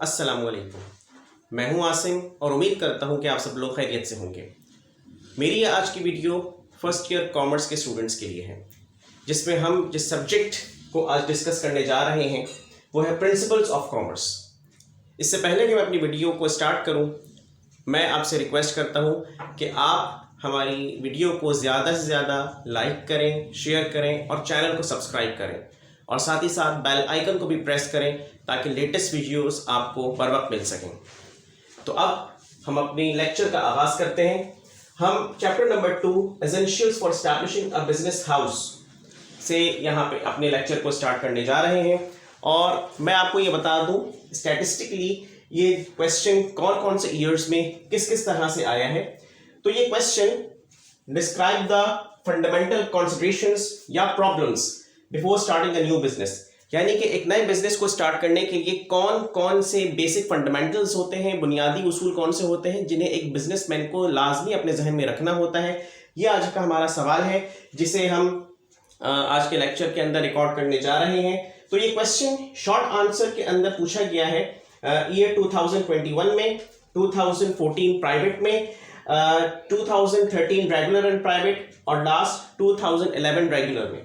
अस्सलाम वालेकुम। मैं हूं आसिम और उम्मीद करता हूं कि आप सब लोग खैरियत से होंगे। मेरी ये आज की वीडियो फर्स्ट ईयर कॉमर्स के स्टूडेंट्स के लिए है, जिसमें हम जिस सब्जेक्ट को आज डिस्कस करने जा रहे हैं वो है प्रिंसिपल्स ऑफ कॉमर्स। इससे पहले कि मैं अपनी वीडियो को स्टार्ट करूं, मैं आपसे रिक्वेस्ट करता हूं कि आप हमारी वीडियो को ज़्यादा से ज़्यादा लाइक करें, शेयर करें और चैनल को सब्सक्राइब करें, और साथ ही साथ बेल आइकन को भी प्रेस करें ताकि लेटेस्ट वीडियोस आपको बर वक्त मिल सकें। तो अब हम अपनी लेक्चर का आगाज़ करते हैं। हम chapter number 2 essentials for establishing a business house से यहाँ पे अपने लेक्चर को स्टार्ट करने जा रहे हैं। और मैं आपको ये बता दूँ स्टैटिस्टिकली ये क्वेश्चन कौन कौन से ईयर्स में किस किस तरह से आया है। तो ये question describe the fundamental considerations या problems before starting a new business, यानी कि एक नए बिजनेस को स्टार्ट करने के लिए कौन कौन से बेसिक फंडामेंटल्स होते हैं, बुनियादी उसूल कौन से होते हैं जिन्हें एक बिजनेसमैन को लाजमी अपने जहन में रखना होता है। ये आज का हमारा सवाल है जिसे हम आज के लेक्चर के अंदर रिकॉर्ड करने जा रहे हैं। तो ये क्वेश्चन शॉर्ट आंसर के अंदर पूछा गया है ईयर 2021 में, 2014 प्राइवेट में, 2013 रेगुलर एंड प्राइवेट और लास्ट 2011 रेगुलर में।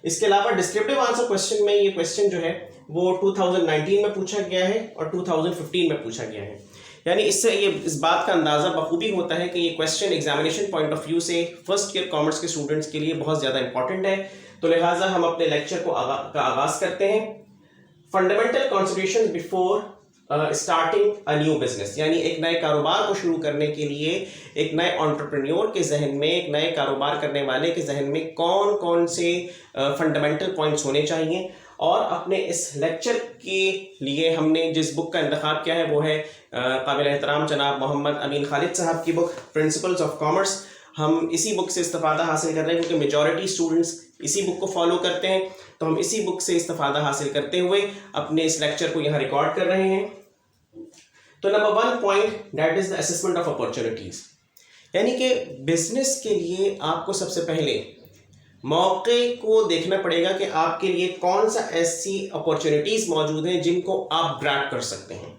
इसके अलावा डिस्क्रिप्टिव आंसर क्वेश्चन में ये क्वेश्चन जो है वो 2019 में पूछा गया है और 2015 में पूछा गया है। यानी इससे ये इस बात का अंदाज़ा बखूबी होता है कि ये question examination point of view से फर्स्ट ईयर कॉमर्स के स्टूडेंट्स के लिए बहुत ज़्यादा इंपॉर्टेंट है। तो लिहाजा हम अपने लेक्चर को आगाज़ करते हैं। Fundamental considerations before starting a new business, यानी एक नए कारोबार को शुरू करने के लिए एक नए एंटरप्रेन्योर के जहन में, एक नए कारोबार करने वाले के जहन में कौन कौन से फंडामेंटल पॉइंट्स होने चाहिए। और अपने इस लेक्चर के लिए हमने जिस बुक का इंतखाब किया है वो है काबिल एहतराम जनाब मोहम्मद अमीन खालिद साहब की बुक प्रिंसिपल्स ऑफ कॉमर्स। हम इसी बुक से इस्तिफादा हासिल कर रहे हैं क्योंकि मेजॉरिटी स्टूडेंट्स इसी बुक को फॉलो करते हैं। तो हम इसी बुक से इस्तिफादा हासिल करते हुए अपने इस लेक्चर को यहाँ रिकॉर्ड कर रहे हैं। तो number 1 point that is the assessment of opportunities, यानी कि बिजनेस के लिए आपको सबसे पहले मौके को देखना पड़ेगा कि आपके लिए कौन सा ऐसी अपॉर्चुनिटीज मौजूद हैं जिनको आप ग्रैब कर सकते हैं।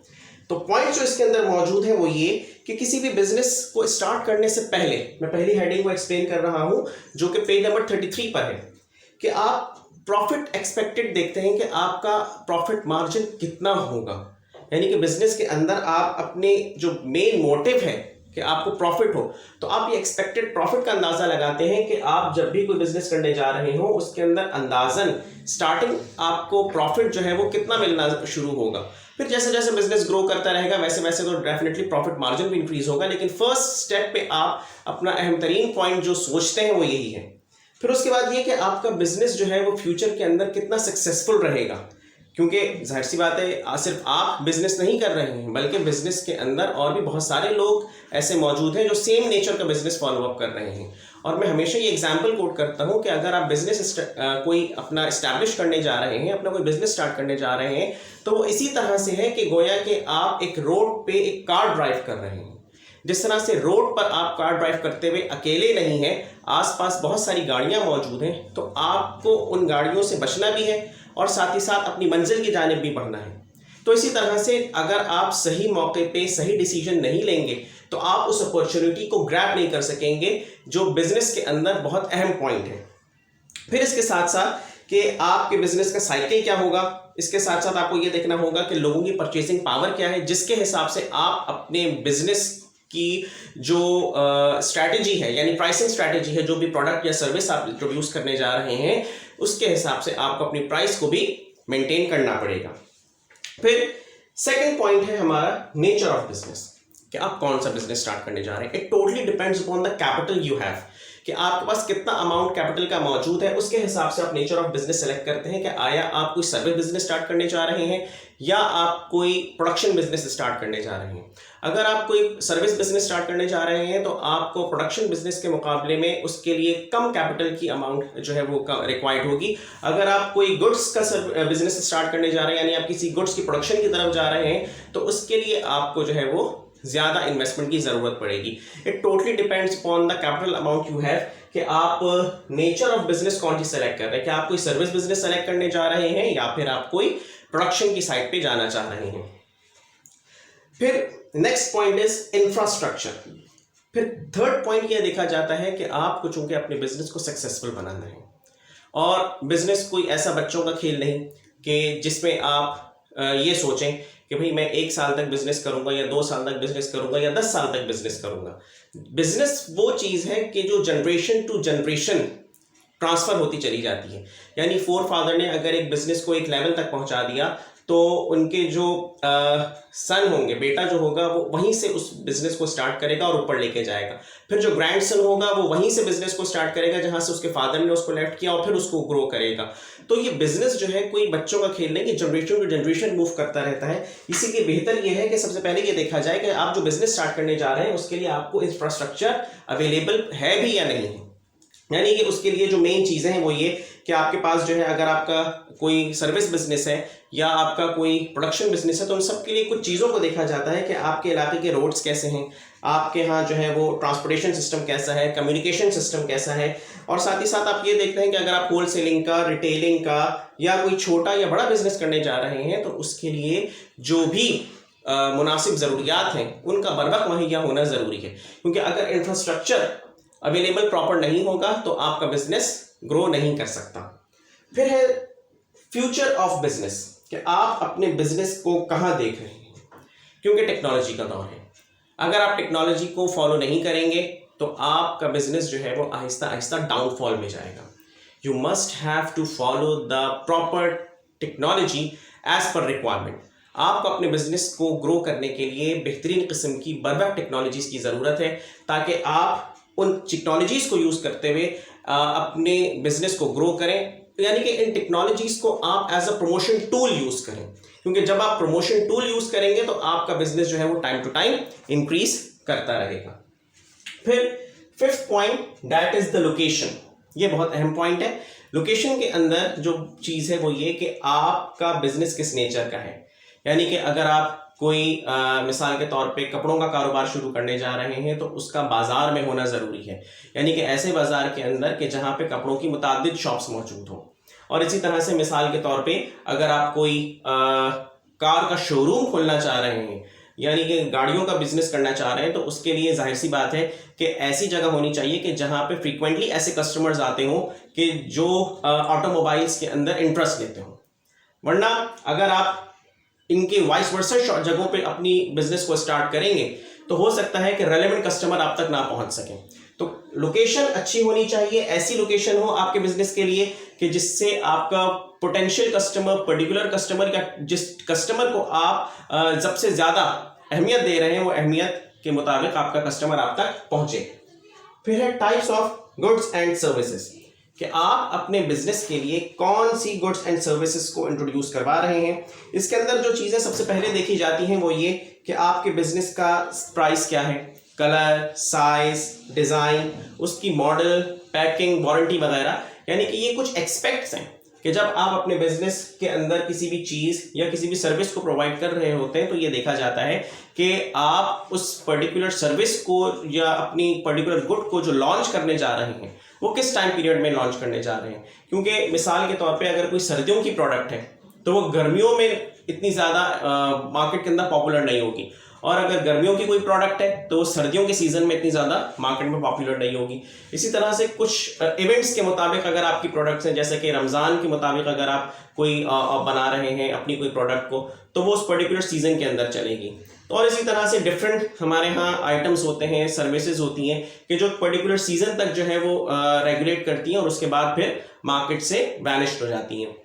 तो पॉइंट जो इसके अंदर मौजूद है वो ये कि किसी भी बिजनेस को स्टार्ट करने से पहले, मैं पहली हेडिंग को एक्सप्लेन कर रहा हूं जो कि पेज नंबर 33 पर है, कि आप प्रॉफिट एक्सपेक्टेड देखते हैं कि आपका प्रॉफिट मार्जिन कितना होगा। यानी कि बिजनेस के अंदर आप अपने जो मेन मोटिव है कि आपको प्रॉफिट हो, तो आप ये एक्सपेक्टेड प्रॉफिट का अंदाज़ा लगाते हैं कि आप जब भी कोई बिजनेस करने जा रहे हो उसके अंदर अंदाजन स्टार्टिंग आपको प्रॉफिट जो है वो कितना मिलना शुरू होगा। फिर जैसे जैसे बिजनेस ग्रो करता रहेगा वैसे वैसे तो डेफिनेटली प्रॉफिट मार्जिन भी इंक्रीज होगा, लेकिन फर्स्ट स्टेप पे आप अपना अहम तरीन पॉइंट जो सोचते हैं वो यही है। फिर उसके बाद ये कि आपका बिजनेस जो है वो फ्यूचर के अंदर कितना सक्सेसफुल रहेगा, क्योंकि जाहिर सी बात है सिर्फ आप बिजनेस नहीं कर रहे हैं बल्कि बिजनेस के अंदर और भी बहुत सारे लोग ऐसे मौजूद हैं जो सेम नेचर का बिजनेस फॉलोअप कर रहे हैं। और मैं हमेशा ये एग्जांपल कोट करता हूं कि अगर आप बिजनेस कोई अपना इस्टेब्लिश करने जा रहे हैं, अपना कोई बिजनेस स्टार्ट करने जा रहे हैं, तो वो इसी तरह से है कि गोया कि आप एक रोड पे एक कार ड्राइव कर रहे हैं। जिस तरह से रोड पर आप कार ड्राइव करते हुए अकेले नहीं हैं, आसपास बहुत सारी गाड़ियां मौजूद हैं, तो आपको उन गाड़ियों से बचना भी है और साथ ही साथ अपनी मंजिल की जानिब भी बढ़ना है। तो इसी तरह से अगर आप सही मौके पे सही डिसीजन नहीं लेंगे तो आप उस अपॉर्चुनिटी को ग्रैब नहीं कर सकेंगे जो बिजनेस के अंदर बहुत अहम पॉइंट है। फिर इसके साथ साथ कि आपके बिजनेस का साइकिल क्या होगा, इसके साथ साथ आपको ये देखना होगा कि लोगों की परचेसिंग पावर क्या है, जिसके हिसाब से आप अपने बिजनेस की जो स्ट्रैटेजी है, यानी प्राइसिंग स्ट्रैटेजी है, जो भी प्रोडक्ट या सर्विस आप इंट्रोड्यूस करने जा रहे हैं उसके हिसाब से आपको अपनी प्राइस को भी मेंटेन करना पड़ेगा। फिर सेकंड पॉइंट है हमारा नेचर ऑफ बिजनेस, कि आप कौन सा बिजनेस स्टार्ट करने जा रहे हैं। It totally depends upon the capital you have, कि आपके पास कितना अमाउंट कैपिटल का मौजूद है, उसके हिसाब से आप नेचर ऑफ बिजनेस सेलेक्ट करते हैं कि आया आप कोई सर्विस बिजनेस स्टार्ट करने जा रहे हैं या आप कोई प्रोडक्शन बिजनेस स्टार्ट करने जा रहे हैं। अगर आप कोई सर्विस बिजनेस स्टार्ट करने जा रहे हैं तो आपको प्रोडक्शन बिजनेस के मुकाबले में उसके लिए कम कैपिटल की अमाउंट जो है वो रिक्वायर्ड होगी। अगर आप कोई गुड्स का बिजनेस स्टार्ट करने जा रहे हैं, यानी आप किसी गुड्स की प्रोडक्शन की तरफ जा रहे हैं, तो उसके लिए आपको जो है वो ज़्यादा इन्वेस्टमेंट की ज़रूरत पड़ेगी। It totally depends upon the capital amount you have कि आप नेचर ऑफ बिजनेस कौन सी सेलेक्ट कर रहे हैं, कि आप कोई सर्विस बिजनेस सेलेक्ट करने जा रहे हैं या फिर आप कोई प्रोडक्शन की साइड पे जाना चाह रहे हैं। फिर नेक्स्ट पॉइंट इज इंफ्रास्ट्रक्चर। फिर थर्ड पॉइंट यह देखा जाता है कि आपको चूंकि अपने बिजनेस को सक्सेसफुल बनाना है, और बिजनेस कोई ऐसा बच्चों का खेल नहीं कि जिसमें आप ये सोचें कि भाई मैं 1 साल तक बिजनेस करूंगा या 2 साल तक बिजनेस करूंगा या 10 साल तक बिजनेस करूंगा। बिजनेस वो चीज है कि जो जनरेशन टू जनरेशन ट्रांसफर होती चली जाती है। यानी फोरफादर ने अगर एक बिजनेस को एक लेवल तक पहुंचा दिया तो उनके जो सन होंगे, बेटा जो होगा, वो वहीं से उस बिजनेस को स्टार्ट करेगा और ऊपर लेके जाएगा। फिर जो ग्रैंड सन होगा वो वहीं से बिजनेस को स्टार्ट करेगा जहां से उसके फादर ने उसको लेफ्ट किया, और फिर उसको ग्रो करेगा। तो ये बिजनेस जो है कोई बच्चों का खेल नहीं कि जनरेशन टू जनरेशन मूव करता रहता है। इसीलिए बेहतर ये है कि सबसे पहले ये देखा जाए कि आप जो बिजनेस स्टार्ट करने जा रहे हैं उसके लिए आपको इंफ्रास्ट्रक्चर अवेलेबल है भी या नहीं है। यानी कि उसके लिए जो मेन चीज़ें हैं वो ये कि आपके पास जो है, अगर आपका कोई सर्विस बिजनेस है या आपका कोई प्रोडक्शन बिजनेस है, तो उन सब के लिए कुछ चीज़ों को देखा जाता है कि आपके इलाके के रोड्स कैसे हैं, आपके यहाँ जो है वो ट्रांसपोर्टेशन सिस्टम कैसा है, कम्युनिकेशन सिस्टम कैसा है, और साथ ही साथ आप ये देखते हैं कि अगर आप होल सेलिंग का, रिटेलिंग का या कोई छोटा या बड़ा बिजनेस करने जा रहे हैं तो उसके लिए जो भी मुनासिब ज़रूरियात हैं उनका बर वक्त मुहैया होना ज़रूरी है। क्योंकि अगर इंफ्रास्ट्रक्चर अवेलेबल प्रॉपर नहीं होगा तो आपका बिजनेस ग्रो नहीं कर सकता। फिर है फ्यूचर ऑफ बिजनेस, कि आप अपने बिजनेस को कहाँ देख रहे हैं, क्योंकि टेक्नोलॉजी का दौर है। अगर आप टेक्नोलॉजी को फॉलो नहीं करेंगे तो आपका बिजनेस जो है वो आहिस्ता आहिस्ता डाउनफॉल में जाएगा। You must have to follow the proper technology as per requirement. आपको अपने बिजनेस को ग्रो करने के लिए बेहतरीन किस्म की बर्बाद टेक्नोलॉजीज की ज़रूरत है, ताकि आप उन टेक्नोलॉजीज को यूज़ करते हुए अपने बिजनेस को ग्रो करें। यानी कि इन टेक्नोलॉजीज को आप as a promotion tool use करें, क्योंकि जब आप प्रमोशन टूल यूज़ करेंगे तो आपका बिजनेस जो है वो टाइम टू टाइम इंक्रीज करता रहेगा। फिर fifth point, that is the location. ये बहुत अहम पॉइंट है। लोकेशन के अंदर जो चीज़ है वो ये कि आपका बिजनेस किस नेचर का है। यानी कि अगर आप कोई मिसाल के तौर पे कपड़ों का कारोबार शुरू करने जा रहे हैं तो उसका बाजार में होना ज़रूरी है। यानी कि ऐसे बाजार के अंदर कि जहाँ पे कपड़ों की मुतादिद शॉप्स मौजूद हों। और इसी तरह से मिसाल के तौर पे अगर आप कोई कार का शोरूम खोलना चाह रहे हैं, यानी कि गाड़ियों का बिजनेस करना चाह रहे हैं, तो उसके लिए जाहिर सी बात है कि ऐसी जगह होनी चाहिए कि जहाँ पे फ्रीक्वेंटली ऐसे कस्टमर्स आते हों कि जो ऑटोमोबाइल्स के अंदर इंटरेस्ट लेते हों। वरना अगर आप इनके वाइस वर्सा जगहों पे अपनी बिजनेस को स्टार्ट करेंगे तो हो सकता है कि रेलेवेंट कस्टमर आप तक ना पहुंच सकें। तो लोकेशन अच्छी होनी चाहिए, ऐसी लोकेशन हो आपके बिजनेस के लिए कि जिससे आपका पोटेंशियल कस्टमर, पर्टिकुलर कस्टमर का, जिस कस्टमर को आप सबसे ज़्यादा अहमियत दे रहे हैं, वो अहमियत के मुताबिक आपका कस्टमर आप तक पहुंचे। फिर है types of goods and services, कि आप अपने बिजनेस के लिए कौन सी गुड्स एंड सर्विसेज को इंट्रोड्यूस करवा रहे हैं। इसके अंदर जो चीज़ें सबसे पहले देखी जाती हैं वो ये कि आपके बिजनेस का प्राइस क्या है, कलर, साइज, डिज़ाइन, उसकी मॉडल, पैकिंग, वारंटी वगैरह। यानी कि ये कुछ एक्सपेक्ट्स हैं कि जब आप अपने बिजनेस के अंदर किसी भी चीज़ या किसी भी सर्विस को प्रोवाइड कर रहे होते हैं तो ये देखा जाता है कि आप उस पर्टिकुलर सर्विस को या अपनी पर्टिकुलर गुड को जो लॉन्च करने जा रहे हैं वो किस टाइम पीरियड में लॉन्च करने जा रहे हैं। क्योंकि मिसाल के तौर पे अगर कोई सर्दियों की प्रोडक्ट है तो वो गर्मियों में इतनी ज़्यादा मार्केट के अंदर पॉपुलर नहीं होगी, और अगर गर्मियों की कोई प्रोडक्ट है तो सर्दियों के सीज़न में इतनी ज़्यादा मार्केट में पॉपुलर नहीं होगी। इसी तरह से कुछ इवेंट्स के मुताबिक अगर आपकी प्रोडक्ट्स हैं, जैसे कि रमज़ान के मुताबिक अगर आप कोई बना रहे हैं अपनी कोई प्रोडक्ट को, तो वो उस पर्टिकुलर सीज़न के अंदर चलेगी। तो और इसी तरह से डिफरेंट हमारे यहाँ आइटम्स होते हैं, सर्विसेज होती हैं कि जो पर्टिकुलर सीज़न तक जो है वो रेगुलेट करती हैं और उसके बाद फिर मार्केट से वैनिश हो जाती हैं।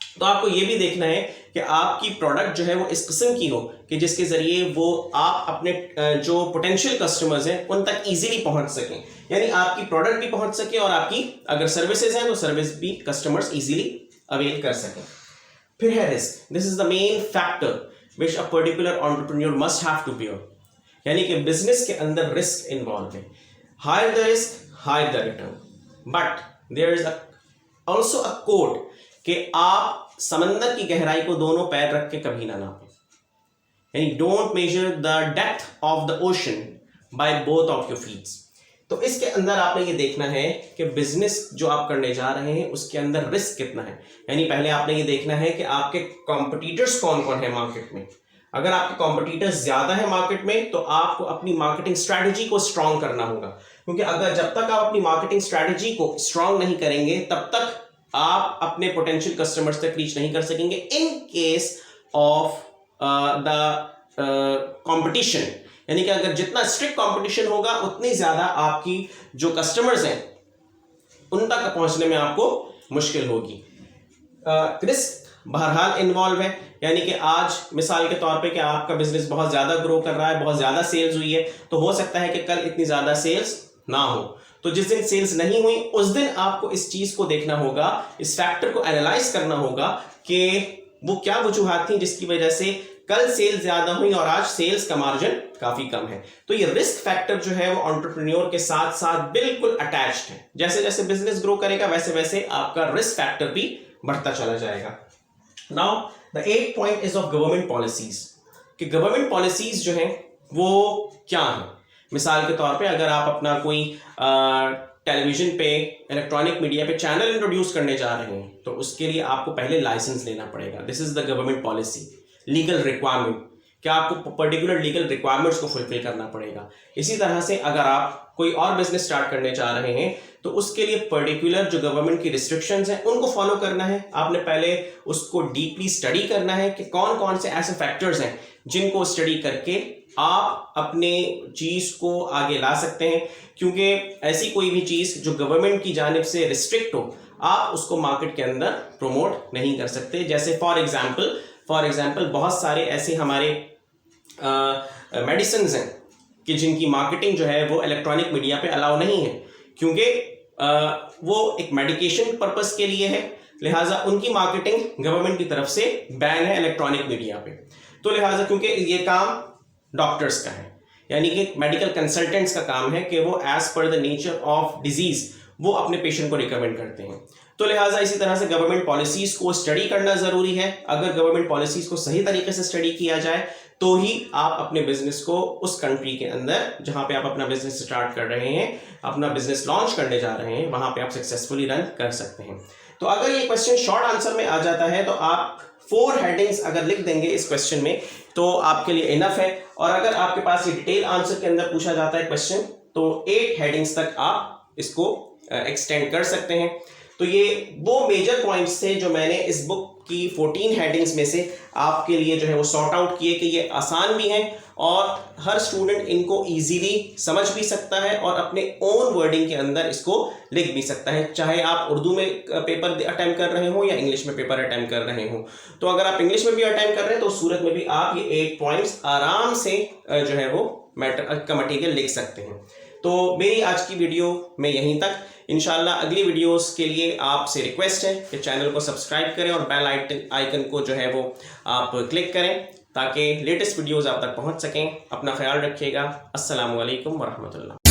तो आपको ये भी देखना है कि आपकी प्रोडक्ट जो है वो इस किस्म की हो कि जिसके ज़रिए वो आप अपने जो पोटेंशियल कस्टमर्स हैं उन तक इजीली पहुंच सकें। यानी आपकी प्रोडक्ट भी पहुंच सके और आपकी अगर सर्विसेज हैं तो सर्विस भी कस्टमर्स इजीली अवेल कर सकें। फिर है risk. This is the main factor which a particular entrepreneur must have to bear. यानी कि बिजनेस के अंदर रिस्क इन्वॉल्व है। Higher the risk, higher the return, but there is also a code कि आप समंदर की गहराई को दोनों पैर रख के कभी ना नापें। यानी don't measure the depth of the ocean by both of your feets. तो इसके अंदर आपने ये देखना है कि बिजनेस जो आप करने जा रहे हैं उसके अंदर रिस्क कितना है। यानी पहले आपने ये देखना है कि आपके कॉम्पिटिटर्स कौन कौन है मार्केट में, अगर आपके कॉम्पिटिटर्स ज़्यादा है मार्केट में तो आपको अपनी मार्केटिंग स्ट्रैटेजी को स्ट्रॉन्ग करना होगा, क्योंकि अगर जब तक आप अपनी मार्केटिंग स्ट्रैटेजी को स्ट्रॉन्ग नहीं करेंगे तब तक आप अपने पोटेंशियल कस्टमर्स तक रीच नहीं कर सकेंगे in case of the competition. यानी कि अगर जितना स्ट्रिक्ट कंपटीशन होगा उतनी ज़्यादा आपकी जो कस्टमर्स हैं उन तक पहुंचने में आपको मुश्किल होगी। रिस्क बहरहाल इन्वॉल्व है, यानी कि आज मिसाल के तौर पे कि आपका बिजनेस बहुत ज़्यादा ग्रो कर रहा है, बहुत ज़्यादा सेल्स हुई है, तो हो सकता है कि कल इतनी ज़्यादा सेल्स ना हो। तो जिस दिन सेल्स नहीं हुई उस दिन आपको इस चीज़ को देखना होगा, इस फैक्टर को एनालाइज करना होगा कि वो क्या वजूहात थी जिसकी वजह से कल सेल्स ज़्यादा हुई और आज सेल्स का मार्जिन काफ़ी कम है। तो ये रिस्क फैक्टर जो है वो एंटरप्रेन्योर के साथ साथ बिल्कुल अटैच्ड है। जैसे जैसे बिजनेस ग्रो करेगा वैसे वैसे आपका रिस्क फैक्टर भी बढ़ता चला जाएगा। Now the 8th point is of government policies, कि गवर्नमेंट पॉलिसीज जो हैं वो क्या हैं। मिसाल के तौर पे अगर आप अपना कोई टेलीविजन पे, इलेक्ट्रॉनिक मीडिया पे चैनल इंट्रोड्यूस करने जा रहे हैं तो उसके लिए आपको पहले लाइसेंस लेना पड़ेगा। This is the government policy, legal requirement, क्या आपको पर्टिकुलर लीगल रिक्वायरमेंट्स को फुलफिल करना पड़ेगा। इसी तरह से अगर आप कोई और बिजनेस स्टार्ट करने जा रहे हैं तो उसके लिए पर्टिकुलर जो गवर्नमेंट की रिस्ट्रिक्शंस हैं उनको फॉलो करना है। आपने पहले उसको डीपली स्टडी करना है कि कौन कौन से ऐसे फैक्टर्स हैं जिनको स्टडी करके आप अपने चीज़ को आगे ला सकते हैं, क्योंकि ऐसी कोई भी चीज़ जो गवर्नमेंट की जानिब से रिस्ट्रिक्ट हो आप उसको मार्केट के अंदर प्रमोट नहीं कर सकते। जैसे फॉर एग्जाम्पल बहुत सारे ऐसे हमारे मेडिसिन हैं कि जिनकी मार्केटिंग जो है वो इलेक्ट्रॉनिक मीडिया पे अलाउ नहीं है, क्योंकि वो एक मेडिकेशन पर्पस के लिए है, लिहाजा उनकी मार्केटिंग गवर्नमेंट की तरफ से बैन है इलेक्ट्रॉनिक मीडिया पे। तो लिहाजा क्योंकि ये काम डॉक्टर्स का है, यानी कि मेडिकल कंसल्टेंट्स का काम है कि वो as per the nature of disease वो अपने पेशेंट को रिकमेंड करते हैं। तो लिहाजा इसी तरह से गवर्नमेंट पॉलिसीज को स्टडी करना ज़रूरी है। अगर गवर्नमेंट पॉलिसीज को सही तरीके से स्टडी किया जाए तो ही आप अपने बिजनेस को उस कंट्री के अंदर जहां पे आप अपना बिजनेस स्टार्ट कर रहे हैं, अपना बिजनेस लॉन्च करने जा रहे हैं, वहां पे आप सक्सेसफुली रन कर सकते हैं। तो अगर ये क्वेश्चन शॉर्ट आंसर में आ जाता है तो आप 4 हेडिंग्स अगर लिख देंगे इस क्वेश्चन में तो आपके लिए इनफ है। और अगर आपके पास ये डिटेल आंसर के अंदर पूछा जाता है क्वेश्चन तो 8 हेडिंग्स तक आप इसको एक्सटेंड कर सकते हैं। तो ये वो मेजर पॉइंट्स थे जो मैंने इस बुक की 14 हेडिंग्स में से आपके लिए जो है वो सॉर्ट आउट किए कि ये आसान भी हैं और हर स्टूडेंट इनको इजीली समझ भी सकता है और अपने ओन वर्डिंग के अंदर इसको लिख भी सकता है, चाहे आप उर्दू में पेपर अटेम्प्ट कर रहे हो या इंग्लिश में पेपर अटेम्प्ट कर रहे हो। तो अगर आप इंग्लिश में भी अटेम्प्ट कर रहे हैं तो उस सूरत में भी आप ये 8 पॉइंट्स आराम से जो है वो मैटर का मटीरियल लिख सकते हैं। तो मेरी आज की वीडियो में यहीं तक। इंशाल्लाह अगली वीडियोस के लिए आपसे रिक्वेस्ट है कि चैनल को सब्सक्राइब करें और बेल आइकन को जो है वो आप क्लिक करें ताकि लेटेस्ट वीडियोस आप तक पहुंच सकें। अपना ख्याल रखिएगा। अस्सलामु अलैकुम वरहमतुल्लाह।